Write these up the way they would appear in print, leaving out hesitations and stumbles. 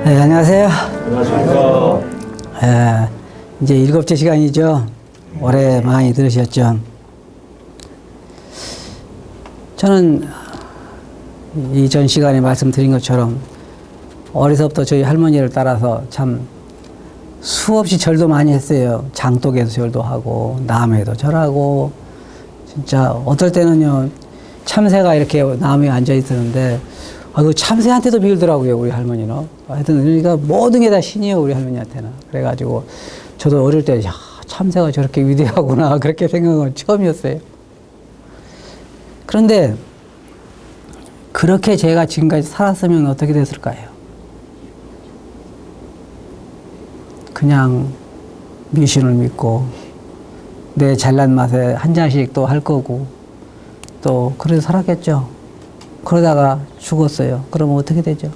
네, 안녕하세요. 안녕하십니까. 이제 7째 시간이죠. 올해 많이 들으셨죠. 저는 이전 시간에 말씀드린 것처럼 어려서부터 저희 할머니를 따라서 참 수없이 절도 많이 했어요. 장독에도 절도 하고 나무에도 절하고, 진짜 어떨 때는요 참새가 이렇게 나무에 앉아 있었는데 그 참새한테도 빌더라고요, 우리 할머니는. 하여튼 그러니까 모든 게 다 신이에요, 우리 할머니한테는. 그래가지고 저도 어릴 때 야, 참새가 저렇게 위대하구나 그렇게 생각한 건 처음이었어요. 그런데 그렇게 제가 지금까지 살았으면 어떻게 됐을까요? 그냥 미신을 믿고 내 잘난 맛에 한 잔씩 또 할 거고 또 그래서 살았겠죠. 그러다가 죽었어요. 그러면 어떻게 되죠?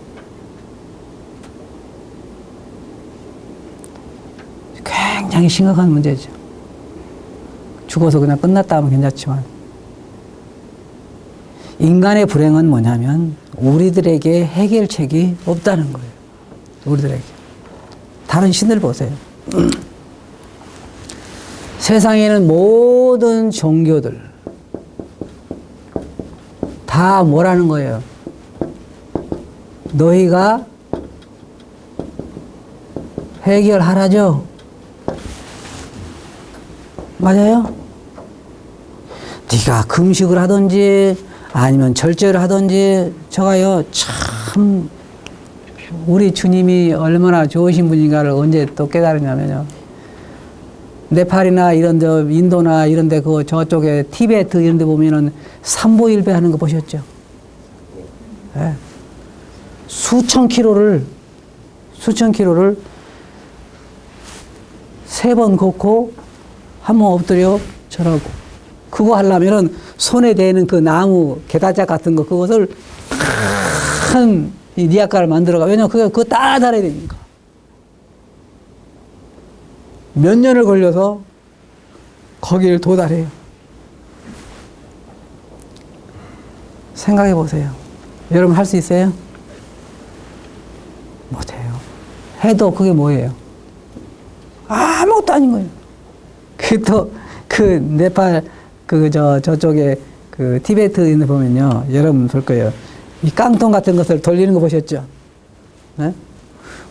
굉장히 심각한 문제죠. 죽어서 그냥 끝났다 하면 괜찮지만 인간의 불행은 뭐냐면 우리들에게 해결책이 없다는 거예요. 우리들에게. 다른 신들 보세요. 세상에는 모든 종교들 다 뭐라는 거예요? 너희가 해결하라죠? 맞아요? 네가 금식을 하든지 아니면 절제를 하든지. 제가요 참 우리 주님이 얼마나 좋으신 분인가를 언제 또 깨달으냐면요, 네팔이나 이런 데 인도나 이런 데 그 저쪽에 티베트 이런 데 보면은 삼보일배 하는 거 보셨죠? 네. 수천 킬로를 3번 걷고 한 번 엎드려 절하고, 그거 하려면은 손에 대는 그 나무 게다짝 같은 거 그것을 큰 이 니아까를 만들어가. 왜냐면 그거 다 달아야 되니까. 몇 년을 걸려서 거기를 도달해요. 생각해 보세요. 여러분 할 수 있어요? 못해요. 해도 그게 뭐예요? 아무것도 아닌 거예요. 그 네팔 저쪽에 그 티베트 있는 데 보면요, 여러분 볼 거예요. 이 깡통 같은 것을 돌리는 거 보셨죠? 네?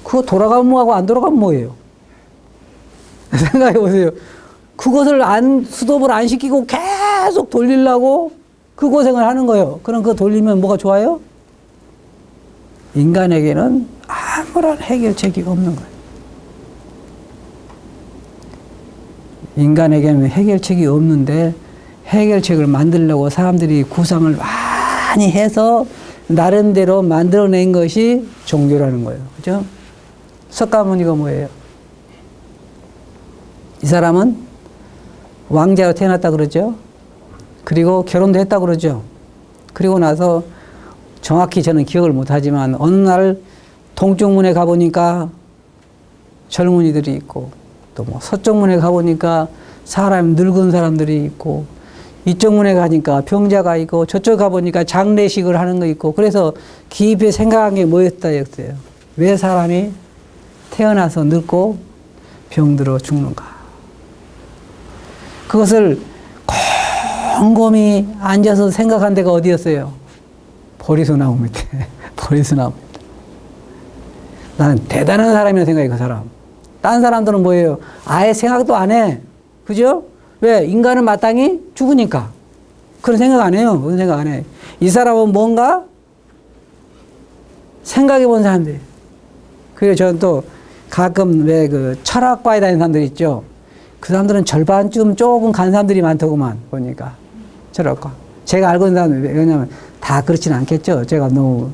그거 돌아가면 뭐하고 안 돌아가면 뭐예요? 생각해 보세요. 그것을 수도를 안 시키고 계속 돌리려고 그 고생을 하는 거예요. 그럼 그거 돌리면 뭐가 좋아요? 인간에게는 아무런 해결책이 없는 거예요. 인간에게는 해결책이 없는데 해결책을 만들려고 사람들이 구상을 많이 해서 나름대로 만들어낸 것이 종교라는 거예요. 그죠? 석가모니가 뭐예요? 이 사람은 왕자로 태어났다 그러죠. 그리고 결혼도 했다 그러죠. 그리고 나서 정확히 저는 기억을 못하지만 어느 날 동쪽문에 가보니까 젊은이들이 있고, 또 뭐 서쪽문에 가보니까 늙은 사람들이 있고, 이쪽 문에 가니까 병자가 있고, 저쪽 가보니까 장례식을 하는 거 있고. 그래서 깊이 생각한 게 뭐였다 했어요. 왜 사람이 태어나서 늙고 병들어 죽는가? 그것을 곰곰이 앉아서 생각한 데가 어디였어요? 보리수나무 밑에. 보리수나무 밑에. 나는 대단한 사람이라고 생각해, 그 사람. 딴 사람들은 뭐예요? 아예 생각도 안 해. 그죠? 왜? 인간은 마땅히 죽으니까. 그런 생각 안 해요. 그런 생각 안 해. 이 사람은 뭔가 생각해 본 사람들. 그래서 저는 또 가끔 왜 그 철학과에 다니는 사람들 있죠? 그 사람들은 절반쯤 조금 간 사람들이 많더구만, 보니까. 철학과. 제가 알고 있는 사람들, 왜냐면 다 그렇지는 않겠죠. 제가 너무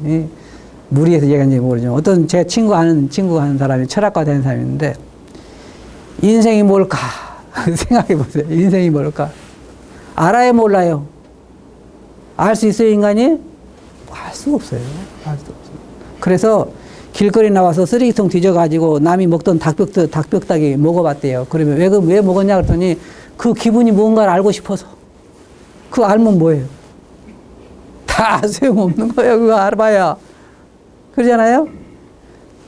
무리해서 얘기하는지 모르지만, 어떤 제 친구가 하는 사람이 철학과 다니는 사람이 있는데, 인생이 뭘까? 생각해 보세요. 인생이 뭘까? 알아야 몰라요. 알 수 있어요, 인간이? 알 수 없어요. 알 수 없어요. 그래서 길거리 나와서 쓰레기통 뒤져가지고 남이 먹던 닭뼈다귀 먹어봤대요. 그러면 왜 먹었냐 그랬더니 그 기분이 뭔가를 알고 싶어서. 그거 알면 뭐예요? 다 소용없는 거예요. 그거 알아봐야. 그러잖아요?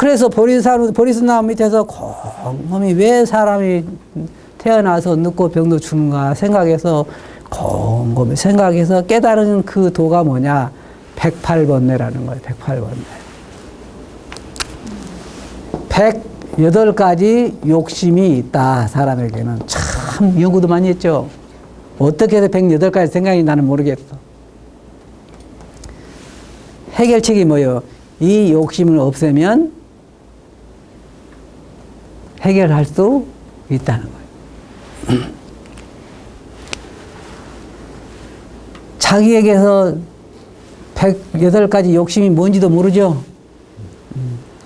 그래서 보리스나무 밑에서 곰곰이 왜 사람이 태어나서 늙고 병도 죽는가 생각해서 곰곰이 생각해서 깨달은 그 도가 뭐냐? 108번뇌라는 거예요. 108번뇌. 108가지 욕심이 있다. 사람에게는. 참 연구도 많이 했죠. 어떻게 해서 108가지 생각이 나는 모르겠어. 해결책이 뭐예요? 이 욕심을 없애면 해결할 수 있다는 거예요. 자기에게서 108가지 욕심이 뭔지도 모르죠?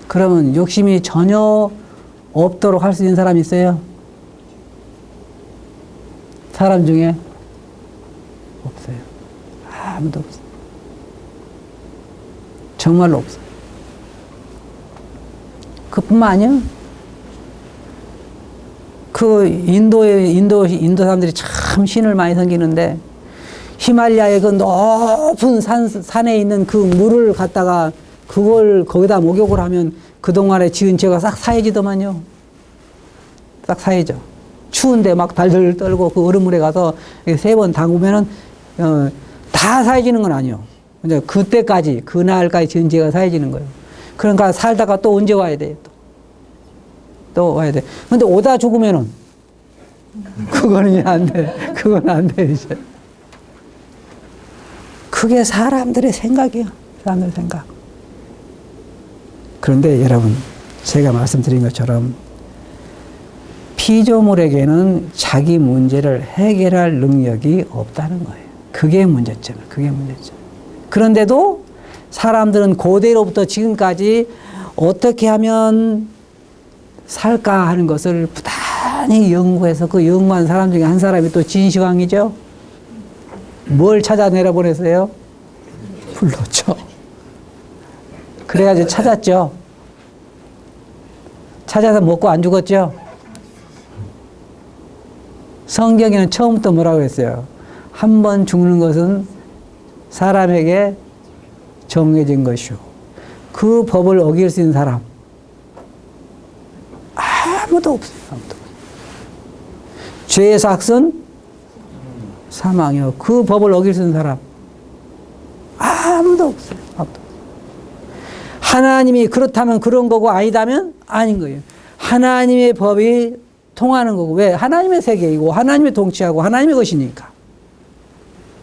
그러면 욕심이 전혀 없도록 할 수 있는 사람이 있어요? 사람 중에? 없어요. 아무도 없어요. 정말로 없어요. 그뿐만 아니야. 인도 사람들이 참 신을 많이 섬기는데, 히말라야의 그 높은 산에 있는 그 물을 갖다가 그걸 거기다 목욕을 하면 그동안에 지은 죄가 싹 사해지더만요. 싹 사해져. 추운데 막 달들 떨고 그 얼음물에 가서 3번 담그면은, 다 사해지는 건 아니에요. 이제 그때까지, 그날까지 지은 죄가 사해지는 거예요. 그러니까 살다가 또 언제 와야 돼? 또 와야 돼. 근데 오다 죽으면은, 그거는 이제 안 돼. 그건 안 돼, 이제. 그게 사람들의 생각이에요. 사람들의 생각. 그런데 여러분, 제가 말씀드린 것처럼 피조물에게는 자기 문제를 해결할 능력이 없다는 거예요. 그게 문제점이에요. 그게 문제점. 그런데도 사람들은 고대로부터 지금까지 어떻게 하면 살까 하는 것을 부단히 연구해서 그 연구한 사람 중에 한 사람이 또 진시황이죠. 뭘 찾아내려 보냈어요? 불렀죠. 그래가지고 찾았죠. 찾아서 먹고 안 죽었죠. 성경에는 처음부터 뭐라고 했어요? 한 번 죽는 것은 사람에게 정해진 것이오. 그 법을 어길 수 있는 사람 아무도 없어요. 아무도. 죄의 삭은 사망이요. 그 법을 어길 수 있는 사람 아무도 없어요. 아무도. 하나님이 그렇다면 그런 거고 아니다면 아닌 거예요. 하나님의 법이 통하는 거고. 왜? 하나님의 세계이고 하나님의 통치하고 하나님의 것이니까.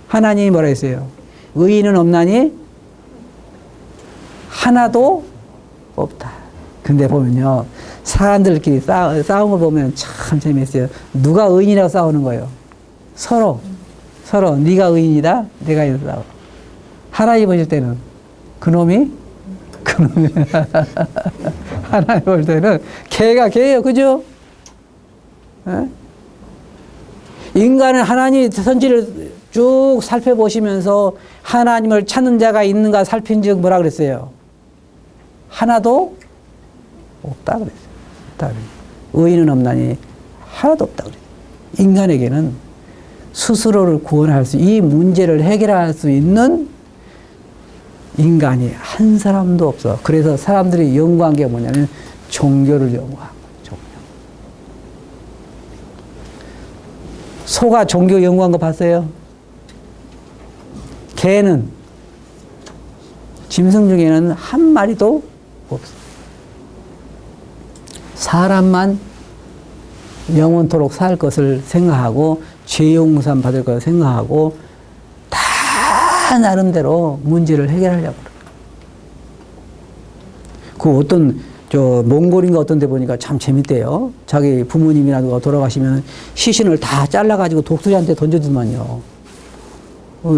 하나님이 뭐라 했어요? 의인은 없나니 하나도 없다. 근데 보면요, 사람들끼리 싸운 걸 보면 참 재밌어요. 누가 의인이라고 싸우는 거예요? 서로 네가 의인이다, 내가 의인이다 싸워. 하나님 보실 때는 그놈이 하나님 볼 때는 개가 개예요. 그죠? 에? 인간은 하나님의 선지를 쭉 살펴보시면서 하나님을 찾는 자가 있는가 살핀 즉 뭐라 그랬어요? 하나도 없다 그랬어요. 없다 그랬어요. 의인은 없나니 하나도 없다 그랬어요. 인간에게는 스스로를 구원할 수, 이 문제를 해결할 수 있는 인간이 한 사람도 없어. 그래서 사람들이 연구한 게 뭐냐면 종교를 연구한 거예요. 종교. 소가 종교 연구한 거 봤어요? 개는, 짐승 중에는 한 마리도 없어. 사람만 영원토록 살 것을 생각하고 죄 용서 받을 것을 생각하고 다 나름대로 문제를 해결하려고 그래요. 그 어떤 몽골인가 어떤 데 보니까 참 재밌대요. 자기 부모님이나 누가 돌아가시면 시신을 다 잘라가지고 독수리한테 던져주더만요.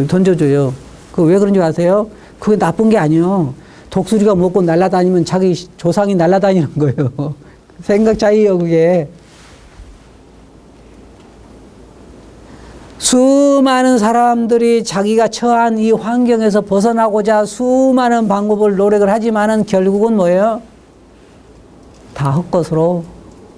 던져줘요. 그 왜 그런지 아세요? 그게 나쁜 게 아니에요. 독수리가 먹고 날아다니면 자기 조상이 날아다니는 거예요. 생각 차이예요, 그게. 수많은 사람들이 자기가 처한 이 환경에서 벗어나고자 수많은 방법을 노력을 하지만은 결국은 뭐예요? 다 헛것으로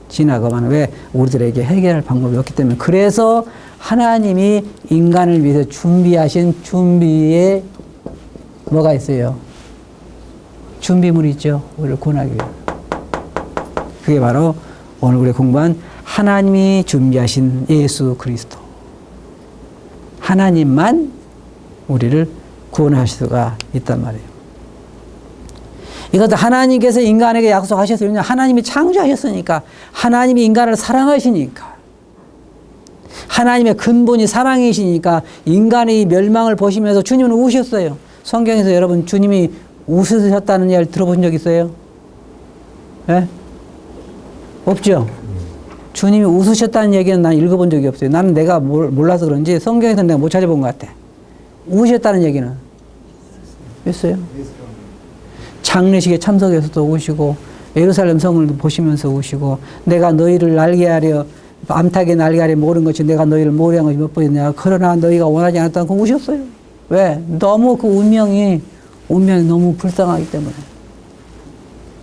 지나가만. 왜? 우리들에게 해결할 방법이 없기 때문에. 그래서 하나님이 인간을 위해서 준비하신 준비에 뭐가 있어요? 준비물이 있죠. 우리를 구원하기 위해. 그게 바로 오늘 우리 공부한 하나님이 준비하신 예수 그리스도. 하나님만 우리를 구원하실 수가 있단 말이에요. 이것도 하나님께서 인간에게 약속하셨어요. 하나님이 창조하셨으니까, 하나님이 인간을 사랑하시니까, 하나님의 근본이 사랑이시니까 인간의 멸망을 보시면서 주님은 우셨어요. 성경에서 여러분 주님이 웃으셨다는 이야기를 들어본 적 있어요? 네? 없죠? 주님이 웃으셨다는 얘기는 난 읽어본 적이 없어요. 나는 내가 몰라서 그런지 성경에서 내가 못 찾아본 것 같아. 우셨다는 얘기는 있어요? 장례식에 참석해서도 우시고, 예루살렘 성을 보시면서 우시고, 내가 너희를 날게 하려, 암탉에 날게 하려 모른 것이 내가 너희를 모르한 것이 몇 번이냐. 그러나 너희가 원하지 않았다는 거 우셨어요. 왜? 너무 그 운명이 너무 불쌍하기 때문에.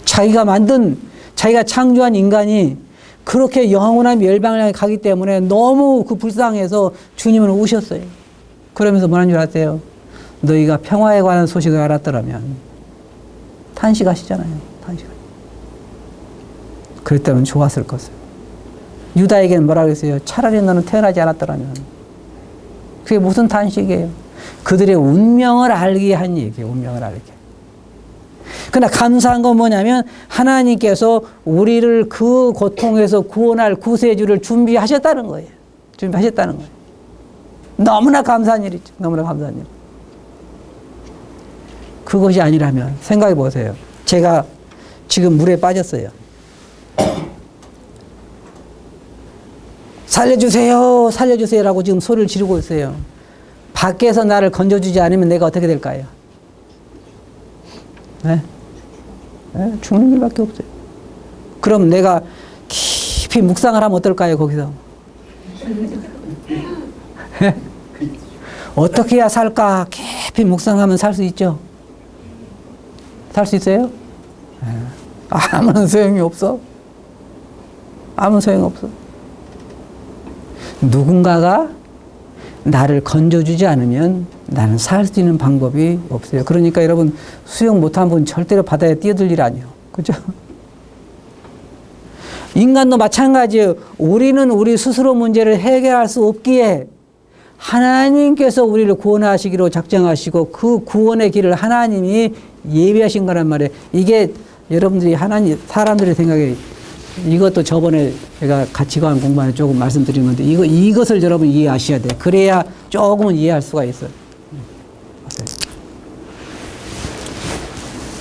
자기가 창조한 인간이 그렇게 영원한 멸망을 향해 가기 때문에 너무 그 불쌍해서 주님은 우셨어요. 그러면서 뭐라는 줄 아세요? 너희가 평화에 관한 소식을 알았더라면, 탄식하시잖아요. 탄식. 그랬다면 좋았을 것을. 유다에게는 뭐라 그랬어요? 차라리 너는 태어나지 않았더라면. 그게 무슨 탄식이에요? 그들의 운명을 알게 한 얘기예요. 운명을 알게. 그러나 감사한 건 뭐냐면 하나님께서 우리를 그 고통에서 구원할 구세주를 준비하셨다는 거예요. 준비하셨다는 거예요. 너무나 감사한 일이죠. 너무나 감사한 일. 그것이 아니라면 생각해 보세요. 제가 지금 물에 빠졌어요. 살려주세요, 살려주세요라고 지금 소리를 지르고 있어요. 밖에서 나를 건져주지 않으면 내가 어떻게 될까요? 네? 네? 죽는 일밖에 없어요. 그럼 내가 깊이 묵상을 하면 어떨까요, 거기서? 어떻게 해야 살까? 깊이 묵상하면 살 수 있죠? 살 수 있어요? 아무런 소용이 없어. 아무 소용 없어. 누군가가 나를 건져주지 않으면 나는 살 수 있는 방법이 없어요. 그러니까 여러분 수영 못한 분 절대로 바다에 뛰어들 일 아니에요. 그죠? 인간도 마찬가지예요. 우리는 우리 스스로 문제를 해결할 수 없기에 하나님께서 우리를 구원하시기로 작정하시고 그 구원의 길을 하나님이 예비하신 거란 말이에요. 이게 여러분들이 사람들의 생각에 이것도 저번에 제가 가치관 공부하는 조금 말씀드린 건데 이것을 여러분 이해하셔야 돼요. 그래야 조금은 이해할 수가 있어요.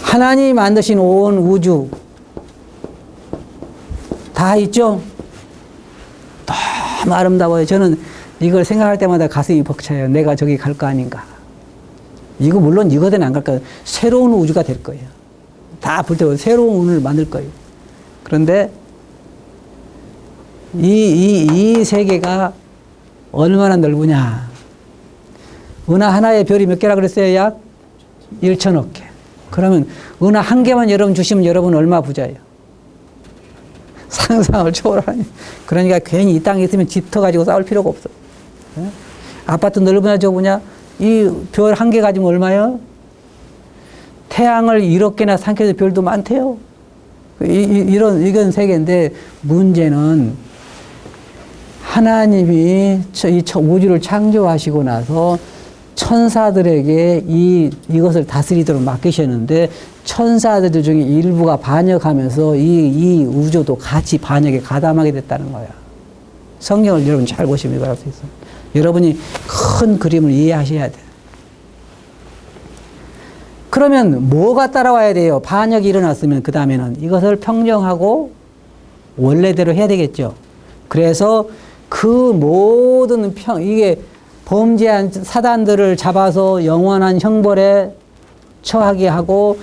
하나님이 만드신 온 우주 다 있죠? 너무 아름다워요. 저는 이걸 생각할 때마다 가슴이 벅차요. 내가 저기 갈 거 아닌가. 이거 물론 이거대는 안 갈 거예요. 새로운 우주가 될 거예요. 다 불태워 새로운 운을 만들 거예요. 그런데 이 세계가 얼마나 넓으냐. 은하 하나의 별이 몇 개라 그랬어요? 약 1천억 개. 그러면 은하 한 개만 여러분 주시면 여러분 얼마 부자예요? 상상을 초월하니. 그러니까 괜히 이 땅에 있으면 집 터가지고 싸울 필요가 없어. 네? 아파트 넓으냐 좁으냐? 이 별 한 개 가지면 얼마요? 태양을 1억 개나 삼켜서 별도 많대요. 이건 세계인데 문제는 하나님이 이 우주를 창조하시고 나서 천사들에게 이것을 다스리도록 맡기셨는데 천사들 중에 일부가 반역하면서 이 우주도 같이 반역에 가담하게 됐다는 거야. 성경을 여러분 잘 보시면 이걸 알 수 있어요. 여러분이 큰 그림을 이해하셔야 돼요. 그러면 뭐가 따라와야 돼요? 반역이 일어났으면 그 다음에는 이것을 평정하고 원래대로 해야 되겠죠. 그래서 그 모든 이게 범죄한 사단들을 잡아서 영원한 형벌에 처하게 하고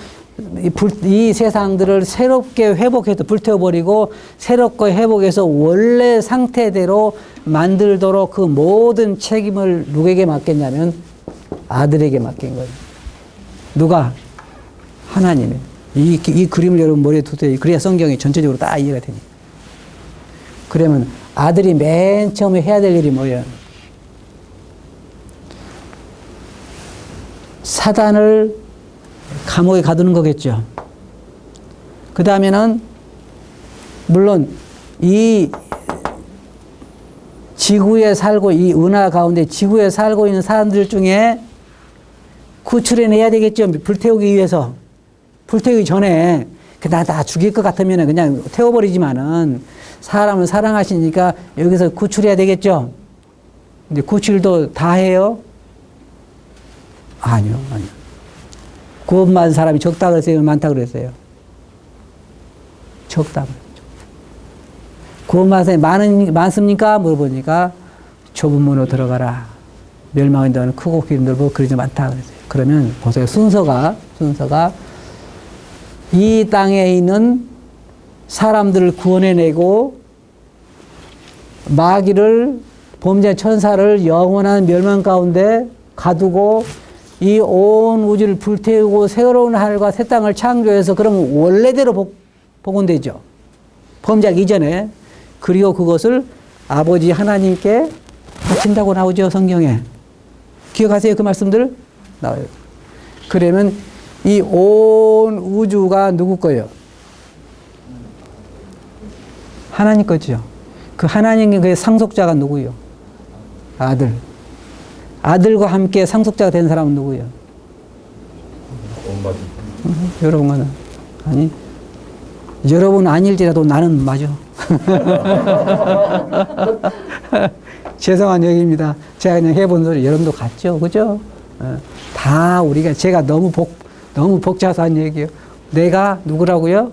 이 세상들을 새롭게 회복해서 불태워버리고 새롭게 회복해서 원래 상태대로 만들도록 그 모든 책임을 누구에게 맡겼냐면 아들에게 맡긴 거예요. 누가? 하나님이. 이 그림을 여러분 머리에 두세요. 그래야 성경이 전체적으로 다 이해가 되니까. 그러면 아들이 맨 처음에 해야 될 일이 뭐예요? 사단을 감옥에 가두는 거겠죠. 그 다음에는 물론 이 지구에 살고 이 은하 가운데 지구에 살고 있는 사람들 중에 구출해내야 되겠죠. 불태우기 위해서. 불태우기 전에 나 죽일 것 같으면 그냥 태워버리지만은 사람을 사랑하시니까 여기서 구출해야 되겠죠. 근데 구출도 다 해요? 아니요. 구원받은 사람이 적다 그랬어요? 많다 그랬어요? 적다 그랬죠. 구원받은 사람이 많습니까? 물어보니까 좁은 문으로 들어가라. 멸망의 너는 크고 길은 넓고 그러지 많다 그랬어요. 그러면 보세요. 순서가 이 땅에 있는 사람들을 구원해내고 마귀를 범죄 천사를 영원한 멸망 가운데 가두고 이 온 우주를 불태우고 새로운 하늘과 새 땅을 창조해서 그러면 원래대로 복원되죠. 범죄하기 이전에. 그리고 그것을 아버지 하나님께 바친다고 나오죠. 성경에. 기억하세요? 그 말씀들? 나와요. 그러면 이 온 우주가 누구 거예요? 하나님 거죠. 그 하나님의 그 상속자가 누구예요? 아들. 아들과 함께 상속자가 된 사람은 누구예요? 여러분은 아니. 여러분 아닐지라도 나는 맞아. 죄송한 얘기입니다. 제가 그냥 해본 소리 여러분도 같죠, 그죠? 다 우리가 제가 너무 복잡한 얘기예요. 내가 누구라고요?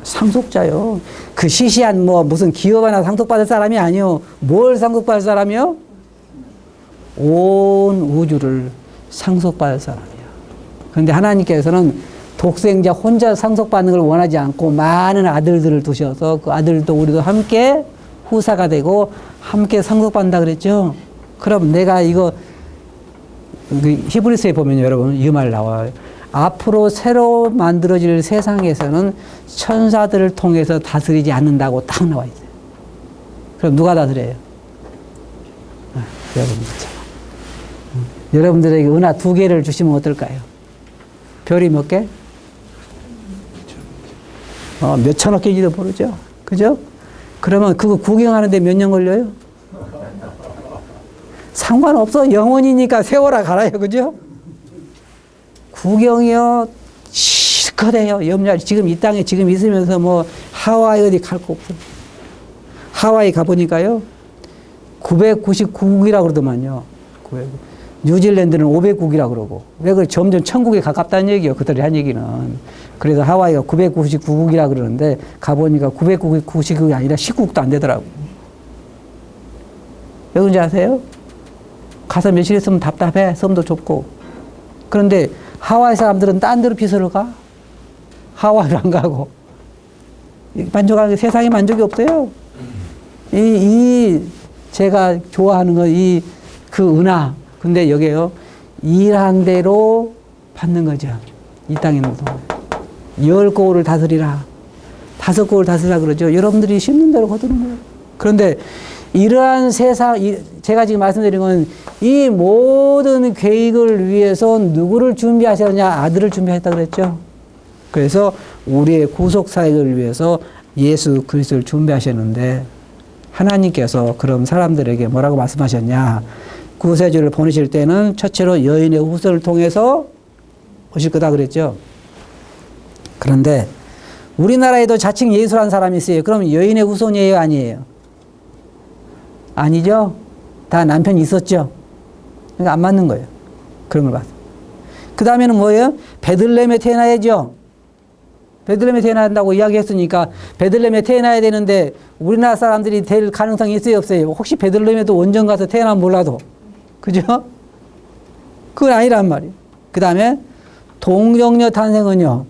상속자요. 그 시시한 무슨 기업 하나 상속받을 사람이 아니요. 뭘 상속받을 사람이요? 온 우주를 상속받을 사람이야. 그런데 하나님께서는 독생자 혼자 상속받는 걸 원하지 않고 많은 아들들을 두셔서 그 아들도 우리도 함께 후사가 되고 함께 상속받는다 그랬죠. 그럼 내가 이거 히브리서에 보면 여러분 이 말 나와요. 앞으로 새로 만들어질 세상에서는 천사들을 통해서 다스리지 않는다고 딱 나와 있어요. 그럼 누가 다스려요? 여러분들. 여러분들에게 은하 2개를 주시면 어떨까요? 별이 몇 개? 몇 천억 개인지도 모르죠. 그죠? 그러면 그거 구경하는데 몇 년 걸려요? 상관없어. 영원이니까 세월아 갈아요. 그죠? 구경이요. 실컷해요. 염려. 지금 이 땅에 지금 있으면서 하와이 어디 갈 거 없어. 하와이 가보니까요. 999국이라고 그러더만요. 뉴질랜드는 500국이라고 그러고. 왜 그래? 점점 천국에 가깝다는 얘기예요. 그들이 한 얘기는. 그래서 하와이가 999국이라고 그러는데 가보니까 999국이 아니라 10국도 안 되더라고. 왜 그런지 아세요? 가서 며칠 있으면 답답해. 섬도 좁고. 그런데 하와이 사람들은 딴 데로 피서를 가. 하와이를 안 가고. 만족하게 세상에 만족이 없어요. 제가 좋아하는 거 그 은하. 근데 여기에요. 일한 대로 받는 거죠. 이 땅에는 10고을을 다스리라. 5고을 다스리라 그러죠. 여러분들이 심는 대로 거두는 거예요. 그런데 이러한 세상, 제가 지금 말씀드린 건 이 모든 계획을 위해서 누구를 준비하셨냐? 아들을 준비하셨다 그랬죠. 그래서 우리의 구속 사역을 위해서 예수 그리스도를 준비하셨는데 하나님께서 그럼 사람들에게 뭐라고 말씀하셨냐? 구세주를 보내실 때는 첫째로 여인의 후손을 통해서 오실 거다 그랬죠. 그런데 우리나라에도 자칭 예수라는 사람이 있어요. 그럼 여인의 후손이에요? 아니에요? 아니죠? 다 남편이 있었죠? 그러니까 안 맞는 거예요. 그런 걸 봤어요. 그 다음에는 뭐예요? 베들레헴에 태어나야죠. 베들레헴에 태어나야 한다고 이야기했으니까 베들레헴에 태어나야 되는데 우리나라 사람들이 될 가능성이 있어요? 없어요? 혹시 베들레헴에도 원정 가서 태어나면 몰라도. 그죠? 그건 아니란 말이에요. 그 다음에 동정녀 탄생은요.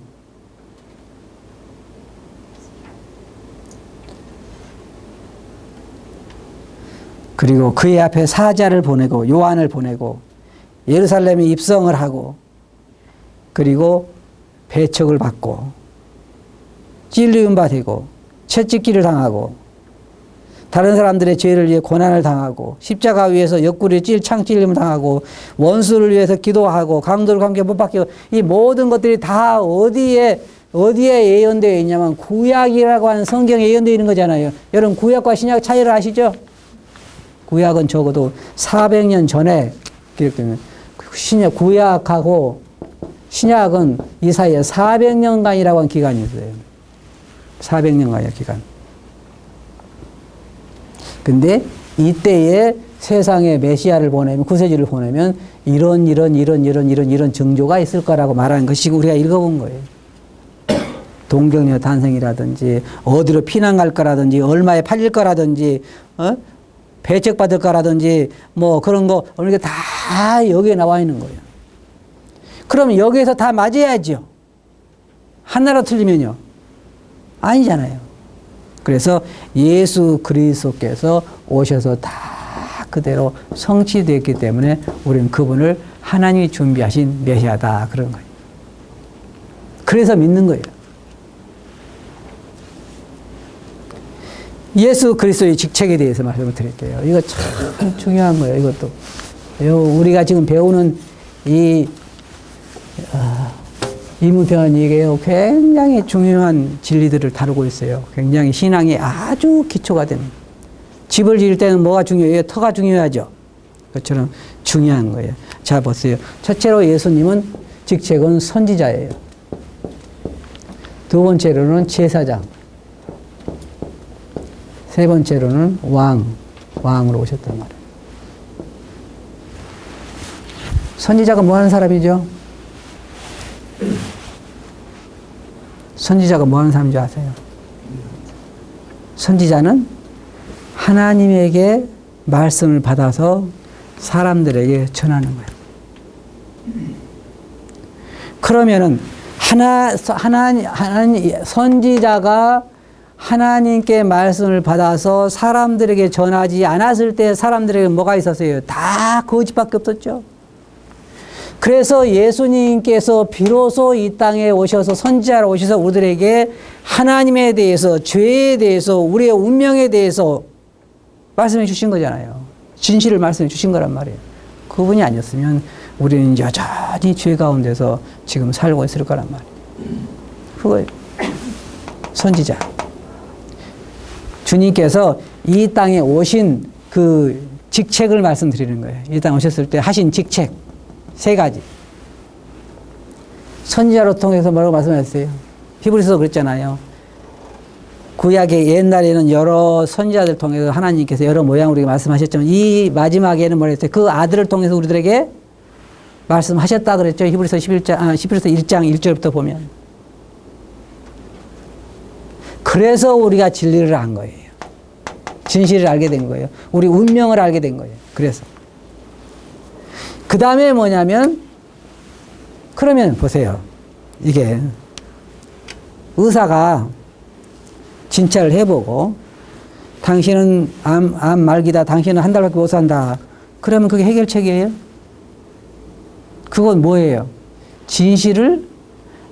그리고 그의 앞에 사자를 보내고 요한을 보내고 예루살렘에 입성을 하고 그리고 배척을 받고 찔리움 받고 채찍질을 당하고 다른 사람들의 죄를 위해 고난을 당하고 십자가 위에서 옆구리에 창찔림을 당하고 원수를 위해서 기도하고 강도를 관계 못 받고 이 모든 것들이 다 어디에 어디에 예언되어 있냐면 구약이라고 하는 성경에 예언되어 있는 거잖아요. 여러분 구약과 신약 차이를 아시죠? 구약은 적어도 400년 전에 기록되는 구약하고 신약은 이 사이에 400년간이라고 하는 기간이 있어요. 400년간의 기간. 근데 이때에 세상에 메시아를 보내면, 구세주를 보내면 이런 징조가 있을 거라고 말하는 것이 우리가 읽어본 거예요. 동정녀 탄생이라든지, 어디로 피난 갈 거라든지, 얼마에 팔릴 거라든지, 배척받을 거라든지, 뭐 그런 거, 이게 다 여기에 나와 있는 거예요. 그럼 여기에서 다 맞아야죠. 하나로 틀리면요. 아니잖아요. 그래서 예수 그리스도께서 오셔서 다 그대로 성취되었기 때문에 우리는 그분을 하나님이 준비하신 메시아다. 그런 거예요. 그래서 믿는 거예요. 예수 그리스도의 직책에 대해서 말씀을 드릴게요. 이거 참 중요한 거예요. 이것도. 우리가 지금 배우는 이 이무편 이게요, 굉장히 중요한 진리들을 다루고 있어요. 굉장히 신앙이 아주 기초가 되는. 집을 지을 때는 뭐가 중요해요? 터가 중요하죠. 그것처럼 중요한 거예요. 자, 보세요. 첫째로 예수님은 직책은 선지자예요. 두 번째로는 제사장. 세 번째로는 왕으로 오셨단 말이에요. 선지자가 뭐 하는 사람이죠? 선지자가 뭐 하는 사람인지 아세요? 선지자는 하나님에게 말씀을 받아서 사람들에게 전하는 거예요. 그러면은 선지자가 하나님께 말씀을 받아서 사람들에게 전하지 않았을 때 사람들에게 뭐가 있었어요? 다 거짓밖에 없었죠. 그래서 예수님께서 비로소 이 땅에 오셔서 선지자로 오셔서 우리들에게 하나님에 대해서, 죄에 대해서, 우리의 운명에 대해서 말씀해 주신 거잖아요. 진실을 말씀해 주신 거란 말이에요. 그분이 아니었으면 우리는 여전히 죄 가운데서 지금 살고 있을 거란 말이에요. 그거예요. 선지자. 주님께서 이 땅에 오신 그 직책을 말씀드리는 거예요. 이 땅에 오셨을 때 하신 직책. 세 가지. 선지자로 통해서 뭐라고 말씀하셨어요? 히브리서 그랬잖아요. 구약의 옛날에는 여러 선지자들 통해서 하나님께서 여러 모양으로 우리가 말씀하셨지만 이 마지막에는 뭐라 했어요? 그 아들을 통해서 우리들에게 말씀하셨다 그랬죠. 히브리서 1장 1절부터 보면. 그래서 우리가 진리를 안 거예요. 진실을 알게 된 거예요. 우리 운명을 알게 된 거예요. 그래서. 그 다음에 뭐냐면, 그러면 보세요. 이게 의사가 진찰을 해보고, 당신은 암 말기다. 당신은 한 달밖에 못 산다. 그러면 그게 해결책이에요? 그건 뭐예요? 진실을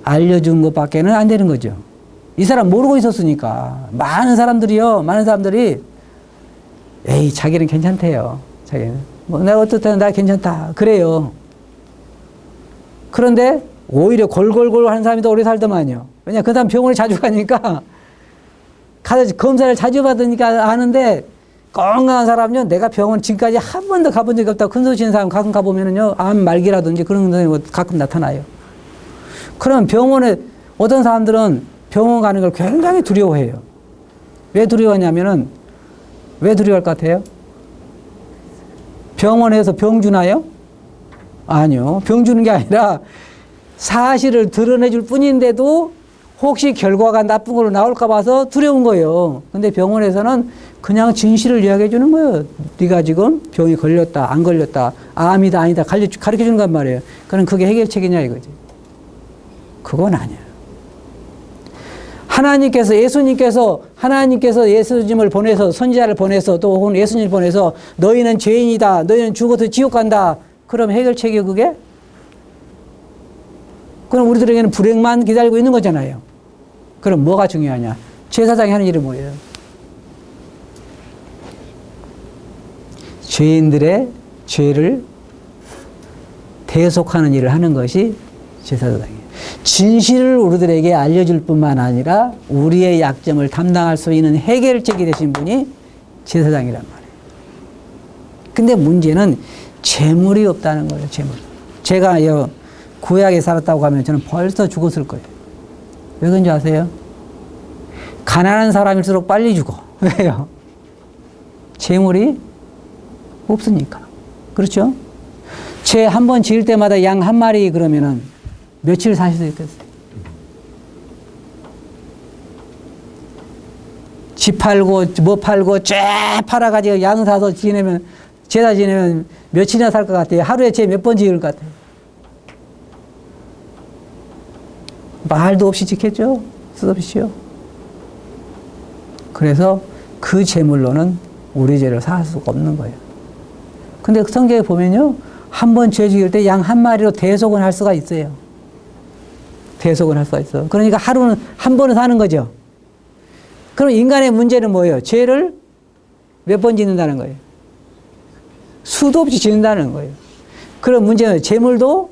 알려준 것밖에는 안 되는 거죠. 이 사람 모르고 있었으니까. 많은 사람들이, 에이, 자기는 괜찮대요. 자기는. 뭐, 내가 어떻든 나 괜찮다. 그래요. 그런데 오히려 골골골 하는 사람이 더 오래 살더만요. 왜냐, 그 사람 병원에 자주 가니까, 가서 검사를 자주 받으니까 아는데, 건강한 사람은요, 내가 병원 지금까지 한 번도 가본 적이 없다고 큰 소리 치는 사람 가끔 가보면은요, 암 말기라든지 그런 거 가끔 나타나요. 그럼 병원에, 어떤 사람들은 병원 가는 걸 굉장히 두려워해요. 왜 두려워하냐면은, 왜 두려워할 것 같아요? 병원에서 병 주나요? 아니요. 병 주는 게 아니라 사실을 드러내줄 뿐인데도 혹시 결과가 나쁜 걸로 나올까 봐서 두려운 거예요. 근데 병원에서는 그냥 진실을 이야기해 주는 거예요. 네가 지금 병이 걸렸다, 안 걸렸다, 암이다, 아니다 가르쳐 주는 건 말이에요. 그럼 그게 해결책이냐 이거지. 그건 아니에요. 하나님께서 예수님을 보내서, 선지자를 보내서, 또 혹은 예수님을 보내서 너희는 죄인이다, 너희는 죽어서 지옥 간다. 그럼 해결책이요, 그게? 그럼 우리들에게는 불행만 기다리고 있는 거잖아요. 그럼 뭐가 중요하냐? 제사장이 하는 일은 뭐예요? 죄인들의 죄를 대속하는 일을 하는 것이 제사장이에요. 진실을 우리들에게 알려줄 뿐만 아니라 우리의 약점을 담당할 수 있는 해결책이 되신 분이 제사장이란 말이에요. 근데 문제는 재물이 없다는 거예요, 재물. 제가 구약에 살았다고 하면 저는 벌써 죽었을 거예요. 왜 그런지 아세요? 가난한 사람일수록 빨리 죽어. 왜요? 재물이 없으니까. 그렇죠? 죄 한 번 지을 때마다 양 한 마리 그러면은 며칠 사실 수 있겠어요? 집 팔고 뭐 팔고 쫙 팔아가지고 양 사서 지내면 제사 지내면 며칠이나 살 것 같아요? 하루에 죄 몇 번 지을 것 같아요? 말도 없이 지켰죠? 쓰없이요. 그래서 그 재물로는 우리 죄를 살 수가 없는 거예요. 근데 성경에 보면요, 한 번 죄 지을 때 양 한 마리로 대속은 할 수가 있어요. 대속은 할 수가 있어. 그러니까 하루는 한 번은 사는 거죠. 그럼 인간의 문제는 뭐예요? 죄를 몇 번 짓는다는 거예요. 수도 없이 짓는다는 거예요. 그런 문제는 재물도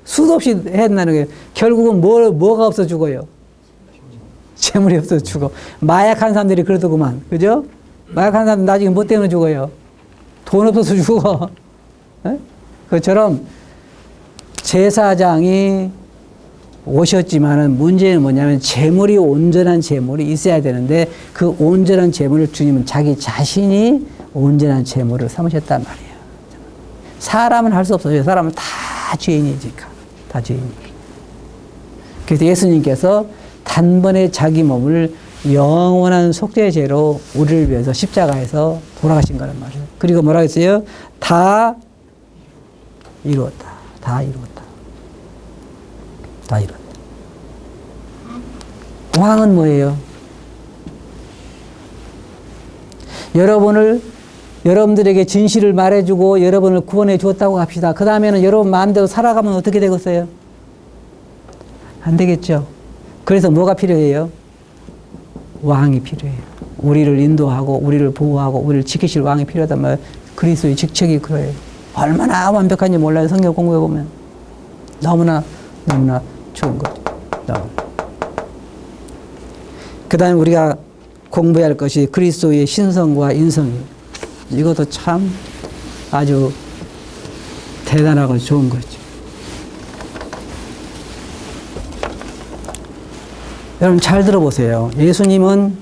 수도 없이 해야 된다는 거예요. 결국은 뭐가 없어 죽어요? 재물이 없어 죽어. 마약한 사람들이 그러더구만. 그죠? 마약한 사람들 나중에 뭐 때문에 죽어요? 돈 없어서 죽어. 네? 그것처럼 제사장이 오셨지만은 문제는 뭐냐면 재물이 온전한 재물이 있어야 되는데 그 온전한 재물을 주님은 자기 자신이 온전한 재물을 삼으셨단 말이에요. 사람은 할 수 없어요. 사람은 다 죄인이니까. 다 죄인이니까. 그래서 예수님께서 단번에 자기 몸을 영원한 속죄제로 우리를 위해서 십자가에서 돌아가신 거란 말이에요. 그리고 뭐라고 했어요? 다 이루었다. 다 이루었다. 다 이뤘다. 왕은 뭐예요? 여러분들에게 진실을 말해주고 여러분을 구원해 주었다고 합시다. 그 다음에는 여러분 마음대로 살아가면 어떻게 되겠어요? 안 되겠죠. 그래서 뭐가 필요해요? 왕이 필요해요. 우리를 인도하고 우리를 보호하고 우리를 지키실 왕이 필요하단 말이에요. 그리스도의 직책이 그래요. 얼마나 완벽한지 몰라요. 성경 공부해 보면 너무나 좋은 거죠. 그 다음에 우리가 공부해야 할 것이 그리스도의 신성과 인성이에요. 이것도 참 아주 대단하고 좋은 거죠. 여러분 잘 들어보세요. 예수님은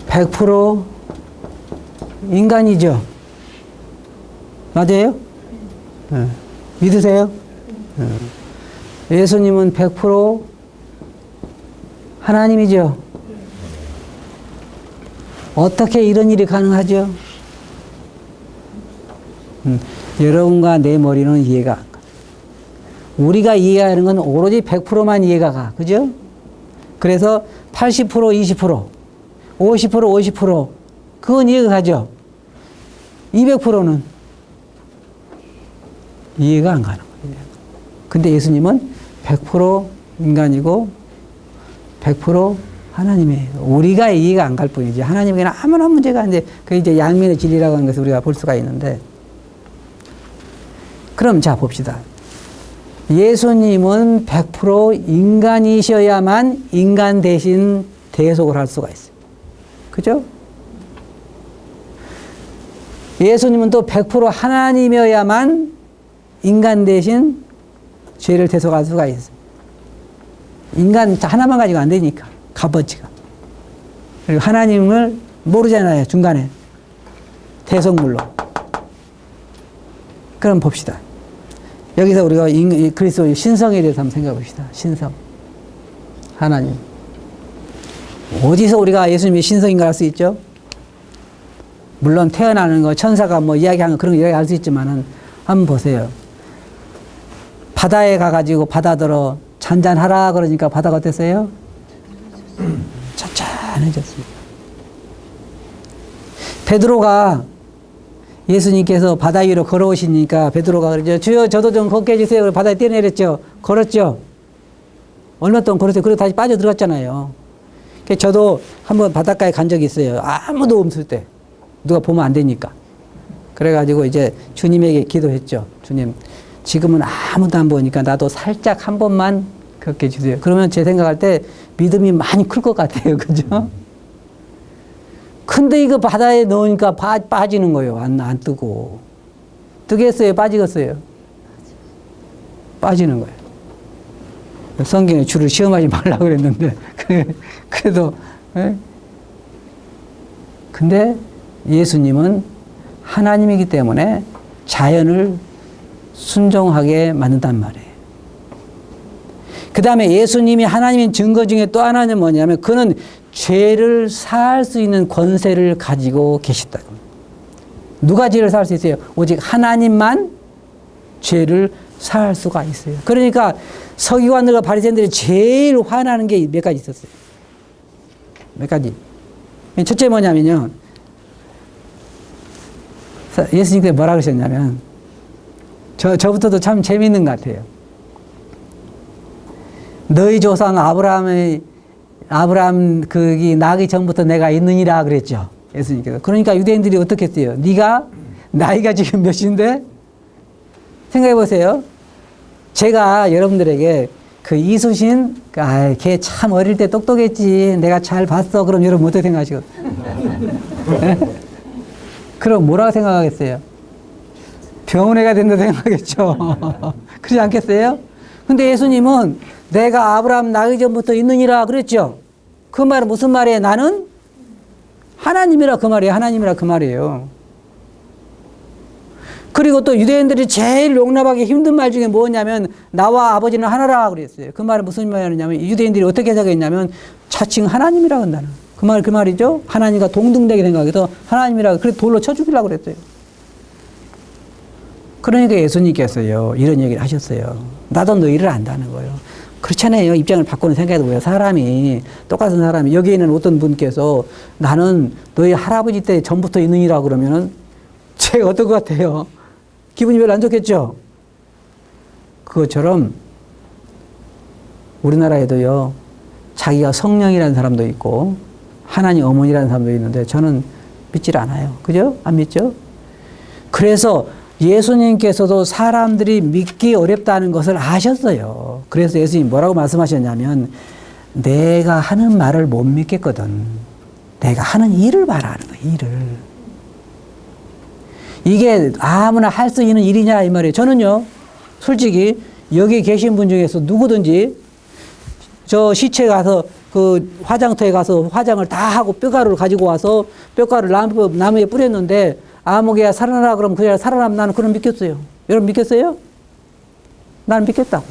100% 인간이죠. 맞아요? 네. 믿으세요? 예수님은 100% 하나님이죠. 어떻게 이런 일이 가능하죠? 여러분과 내 머리는 이해가 안 가. 우리가 이해하는 건 오로지 100%만 이해가 가. 그죠? 그래서 80%, 20%, 50%, 50% 그건 이해가 가죠. 200%는 이해가 안 가는 거예요. 근데 예수님은 100% 인간이고 100% 하나님이에요. 우리가 이해가 안 갈 뿐이지. 하나님에게는 아무런 문제가 안 돼. 그게 이제 양면의 진리라고 하는 것을 우리가 볼 수가 있는데. 그럼 자 봅시다. 예수님은 100% 인간이셔야만 인간 대신 대속을 할 수가 있어요. 그죠? 예수님은 또 100% 하나님이어야만 인간 대신 죄를 대속할 수가 있어요. 인간 하나만 가지고 안 되니까. 값어치가. 그리고 하나님을 모르잖아요. 중간에. 대속물로. 그럼 봅시다. 여기서 우리가 그리스도의 신성에 대해서 한번 생각해 봅시다. 신성. 하나님. 어디서 우리가 예수님의 신성인가 할 수 있죠? 물론 태어나는 거, 천사가 뭐 이야기하는 거 그런 거 이야기할 수 있지만은 한번 보세요. 바다에 가가지고 바다더러 잔잔하라 그러니까 바다가 어땠어요? 찬찬해졌습니다. 베드로가 예수님께서 바다 위로 걸어오시니까 베드로가 그러죠. 주여 저도 좀 걷게 해주세요. 바다에 뛰어내렸죠. 걸었죠. 얼마 동안 걸었어요. 그리고 다시 빠져 들어갔잖아요. 저도 한번 바닷가에 간 적이 있어요. 아무도 없을 때. 누가 보면 안 되니까. 그래가지고 이제 주님에게 기도했죠. 주님, 지금은 아무도 안 보니까 나도 살짝 한 번만 그렇게 해주세요. 그러면 제 생각할 때 믿음이 많이 클 것 같아요. 그죠? 근데 이거 바다에 넣으니까 빠지는 거예요. 안 뜨고. 뜨겠어요? 빠지겠어요? 빠지는 거예요. 성경에 줄을 시험하지 말라고 그랬는데, 그래도, 예? 근데 예수님은 하나님이기 때문에 자연을 순종하게 만든단 말이에요. 그 다음에 예수님이 하나님인 증거 중에 또 하나는 뭐냐면 그는 죄를 사할 수 있는 권세를 가지고 계시다고. 누가 죄를 사할 수 있어요? 오직 하나님만 죄를 사할 수가 있어요. 그러니까 서기관들과 바리새인들이 제일 화나는 게 몇 가지 있었어요. 몇 가지. 첫째 뭐냐면요. 예수님께서 뭐라 그러셨냐면 저부터도 참 재미있는 것 같아요. 너희 조상 아브라함 그기 나기 전부터 내가 있느니라 그랬죠. 예수님께서. 그러니까 유대인들이 어떻게 했어요? 네가 나이가 지금 몇인데? 생각해 보세요. 제가 여러분들에게 그 이수신, 걔 참 어릴 때 똑똑했지. 내가 잘 봤어. 그럼 여러분 어떻게 생각하시겠어요? 네? 그럼 뭐라고 생각하겠어요? 병원애가 된다 생각하겠죠. 그렇지 않겠어요? 근데 예수님은 내가 아브라함 나기 전부터 있느니라 그랬죠. 그 말은 무슨 말이에요? 나는 하나님이라 그 말이에요. 하나님이라 그 말이에요. 그리고 또 유대인들이 제일 용납하기 힘든 말 중에 뭐냐면 나와 아버지는 하나라 그랬어요. 그 말은 무슨 말이냐면 유대인들이 어떻게 생각했냐면 자칭 하나님이라 한다는 그 말이죠. 하나님과 동등되게 생각해서 하나님이라 그래서 돌로 쳐 죽이려고 그랬어요. 그러니까 예수님께서요 이런 얘기를 하셨어요. 나도 너희를 안다는 거예요. 그렇잖아요. 입장을 바꾸는 생각해보세요. 사람이 똑같은 사람이 여기 있는 어떤 분께서 나는 너희 할아버지 때 전부터 있느니라 그러면은 제가 어떨 것 같아요? 기분이 별로 안 좋겠죠? 그것처럼 우리나라에도요 자기가 성령이라는 사람도 있고 하나님 어머니라는 사람도 있는데 저는 믿질 않아요. 그죠? 안 믿죠? 그래서 예수님께서도 사람들이 믿기 어렵다는 것을 아셨어요. 그래서 예수님이 뭐라고 말씀하셨냐면 내가 하는 말을 못 믿겠거든. 내가 하는 일을 말하는 거야. 일을. 이게 아무나 할 수 있는 일이냐 이 말이에요. 저는요 솔직히 여기 계신 분 중에서 누구든지 저 시체 가서 그 화장터에 가서 화장을 다 하고 뼈가루를 가지고 와서 뼈가루를 나무에 뿌렸는데 아무개야 살아나라 그러면 그냥 살아나면 나는 그럼 믿겠어요. 여러분 믿겠어요? 나는 믿겠다고.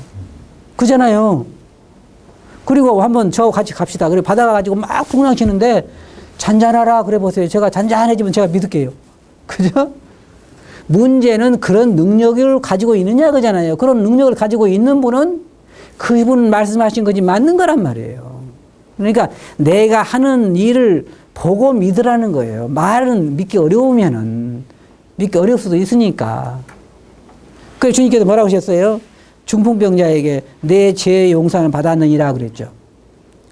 그잖아요. 그리고 한번 저하고 같이 갑시다. 그래 바다가 가지고 막 풍랑치는데 잔잔하라 그래 보세요. 제가 잔잔해지면 제가 믿을게요. 그죠? 문제는 그런 능력을 가지고 있느냐 그잖아요. 그런 능력을 가지고 있는 분은 그분 말씀하신 것이 맞는 거란 말이에요. 그러니까 내가 하는 일을 보고 믿으라는 거예요. 말은 믿기 어려우면은 믿기 어려울 수도 있으니까. 그래서 주님께서 뭐라고 하셨어요? 중풍병자에게 내 죄 용서를 받았느니라 그랬죠.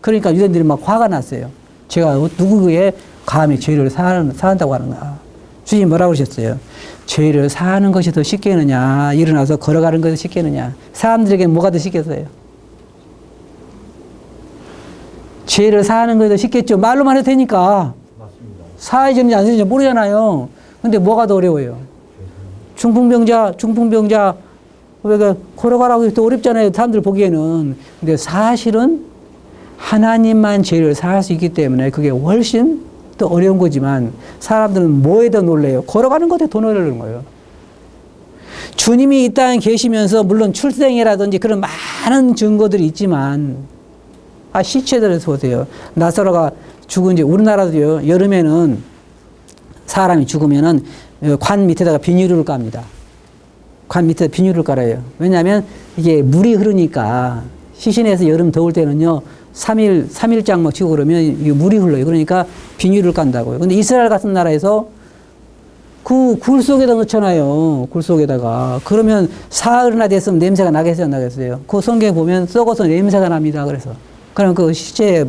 그러니까 유대인들이 막 화가 났어요. 제가 누구의 감히 죄를 사한다고 하는가. 주님이 뭐라고 그러셨어요? 죄를 사하는 것이 더 쉽겠느냐, 일어나서 걸어가는 것이 쉽겠느냐. 사람들에게 뭐가 더 쉽겠어요? 죄를 사하는 것이 더 쉽겠죠. 말로만 해도 되니까. 맞습니다. 사해야 되는지 안 되는지 모르잖아요. 근데 뭐가 더 어려워요? 중풍병자, 왜 걸어가라고 해도 어렵잖아요. 사람들 보기에는. 근데 사실은 하나님만 죄를 사할 수 있기 때문에 그게 훨씬 더 어려운 거지만 사람들은 뭐에 더 놀래요? 걸어가는 것에 더 놀라는 거예요. 주님이 이 땅에 계시면서 물론 출생이라든지 그런 많은 증거들이 있지만 시체들에서 보세요. 나사로가 죽은 지 우리나라도요. 여름에는 사람이 죽으면은 관 밑에다가 비닐을 깝니다. 관 밑에 비닐을 깔아요. 왜냐하면 이게 물이 흐르니까 시신에서 여름 더울 때는요. 3일장 막 치고 그러면 이게 물이 흘러요. 그러니까 비닐을 깐다고요. 근데 이스라엘 같은 나라에서 그 굴 속에다 넣잖아요. 굴 속에다가. 그러면 사흘이나 됐으면 냄새가 나겠어요, 안 나겠어요? 그 성경에 보면 썩어서 냄새가 납니다. 그래서. 그럼 그 시체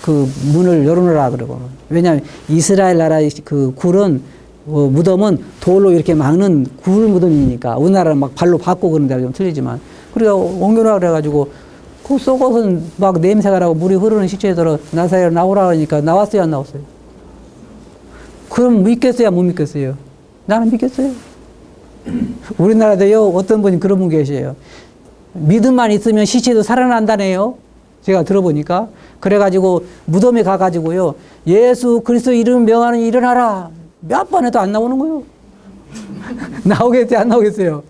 그 문을 열어놓으라 그러고. 왜냐하면 이스라엘 나라의 그 굴은 무덤은 돌로 이렇게 막는 굴 무덤이니까 우리나라는 막 발로 밟고 그런 데가 좀 틀리지만 그래서 옮겨라 그래가지고 그 속옷은 막 냄새가 나고 물이 흐르는 시체에 들어 나사로 나오라 그러니까 나왔어요 안 나왔어요? 그럼 믿겠어요 못 믿겠어요? 나는 믿겠어요. 우리나라도요 어떤 분이 그런 분 계세요. 믿음만 있으면 시체도 살아난다네요. 제가 들어보니까 그래가지고 무덤에 가가지고요 예수 그리스도 이름 명하는 일어나라 몇 번 해도 안 나오는 거예요. 나오겠어요 안 나오겠어요?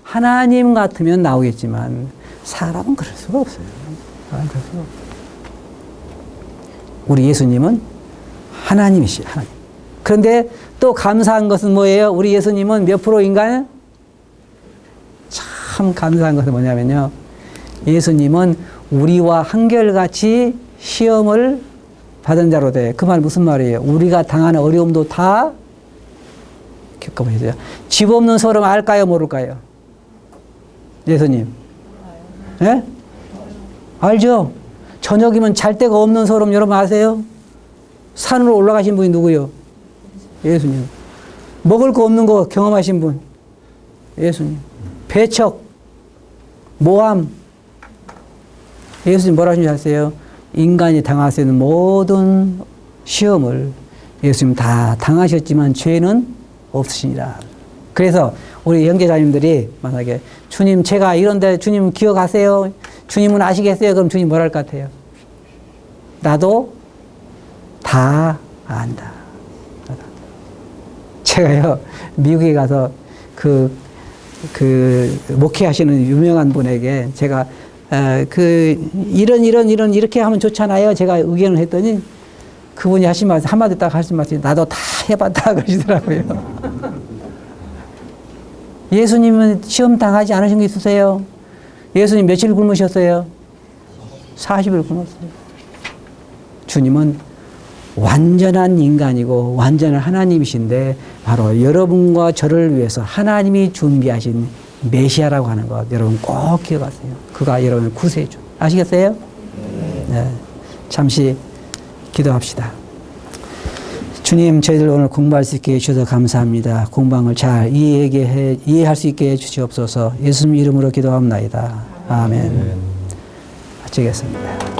하나님 같으면 나오겠지만 사람은 그럴 수가 없어요. 우리 예수님은 하나님이시죠. 하나님. 그런데 또 감사한 것은 뭐예요? 우리 예수님은 몇 프로인가요? 참 감사한 것은 뭐냐면요. 예수님은 우리와 한결같이 시험을 받은 자로 돼. 그 말 무슨 말이에요? 우리가 당하는 어려움도 다 겪어보세요. 집 없는 사람 알까요? 모를까요? 예수님. 예? 알죠? 저녁이면 잘 데가 없는 사람 여러분 아세요? 산으로 올라가신 분이 누구요? 예수님. 먹을 거 없는 거 경험하신 분? 예수님. 배척, 모함. 예수님 뭐라 하신지 아세요? 인간이 당할 수 있는 모든 시험을 예수님 다 당하셨지만 죄는 없으시니라. 그래서 우리 형제자님들이 만약에 주님 제가 이런데 주님 기억하세요? 주님은 아시겠어요? 그럼 주님 뭐랄 것 같아요? 나도 다 안다. 제가요 미국에 가서 그 목회하시는 유명한 분에게 제가 이런 이렇게 하면 좋잖아요. 제가 의견을 했더니 그분이 하신 말씀 한마디 딱 하신 말씀이 나도 다 해봤다 그러시더라고요. 예수님은 시험 당하지 않으신 게 있으세요? 예수님 며칠 굶으셨어요? 40일 굶었어요. 주님은 완전한 인간이고 완전한 하나님이신데 바로 여러분과 저를 위해서 하나님이 준비하신 메시아라고 하는 것 여러분 꼭 기억하세요. 그가 여러분의 구세주. 아시겠어요? 네. 잠시 기도합시다. 주님, 저희들 오늘 공부할 수 있게 해주셔서 감사합니다. 공방을 잘 이해할 수 있게 해주시옵소서. 예수님 이름으로 기도합니다. 아멘. 마치겠습니다.